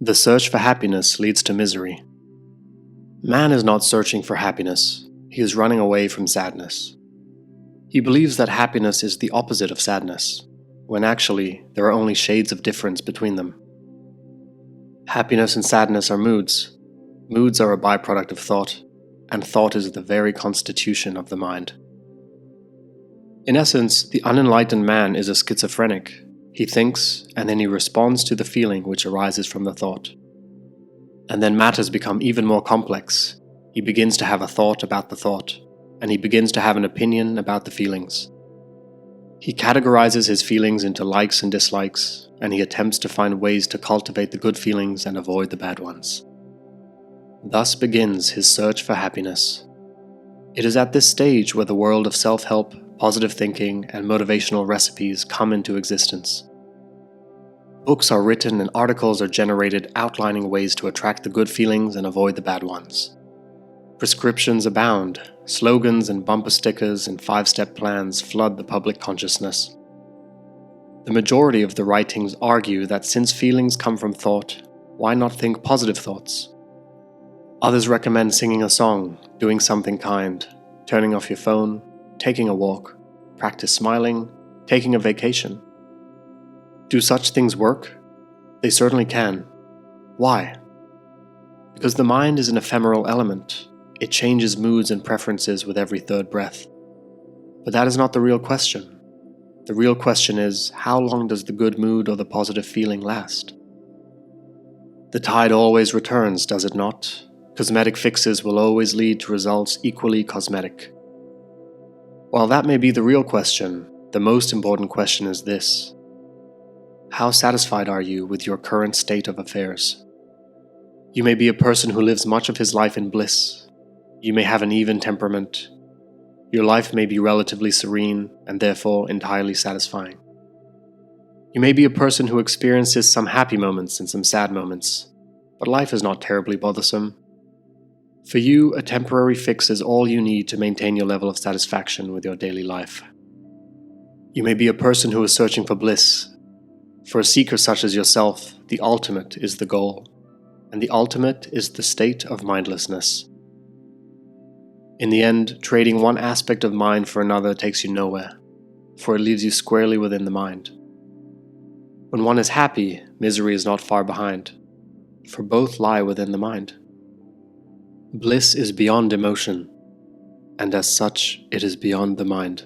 The search for happiness leads to misery. Man is not searching for happiness, he is running away from sadness. He believes that happiness is the opposite of sadness, when actually there are only shades of difference between them. Happiness and sadness are moods. Moods are a byproduct of thought, and thought is the very constitution of the mind. In essence, the unenlightened man is a schizophrenic. He thinks, and then he responds to the feeling which arises from the thought. And then matters become even more complex. He begins to have a thought about the thought, and he begins to have an opinion about the feelings. He categorizes his feelings into likes and dislikes, and he attempts to find ways to cultivate the good feelings and avoid the bad ones. Thus begins his search for happiness. It is at this stage where the world of self-help, positive thinking, and motivational recipes come into existence. Books are written and articles are generated outlining ways to attract the good feelings and avoid the bad ones. Prescriptions abound, slogans and bumper stickers and 5-step plans flood the public consciousness. The majority of the writings argue that since feelings come from thought, why not think positive thoughts? Others recommend singing a song, doing something kind, turning off your phone, taking a walk, practice smiling, taking a vacation. Do such things work? They certainly can. Why? Because the mind is an ephemeral element. It changes moods and preferences with every third breath. But that is not the real question. The real question is, how long does the good mood or the positive feeling last? The tide always returns, does it not? Cosmetic fixes will always lead to results equally cosmetic. While that may be the real question, the most important question is this: how satisfied are you with your current state of affairs? You may be a person who lives much of his life in bliss. You may have an even temperament. Your life may be relatively serene and therefore entirely satisfying. You may be a person who experiences some happy moments and some sad moments, but life is not terribly bothersome. For you, a temporary fix is all you need to maintain your level of satisfaction with your daily life. You may be a person who is searching for bliss. For a seeker such as yourself, the ultimate is the goal, and the ultimate is the state of mindlessness. In the end, trading one aspect of mind for another takes you nowhere, for it leaves you squarely within the mind. When one is happy, misery is not far behind, for both lie within the mind. Bliss is beyond emotion, and as such, it is beyond the mind.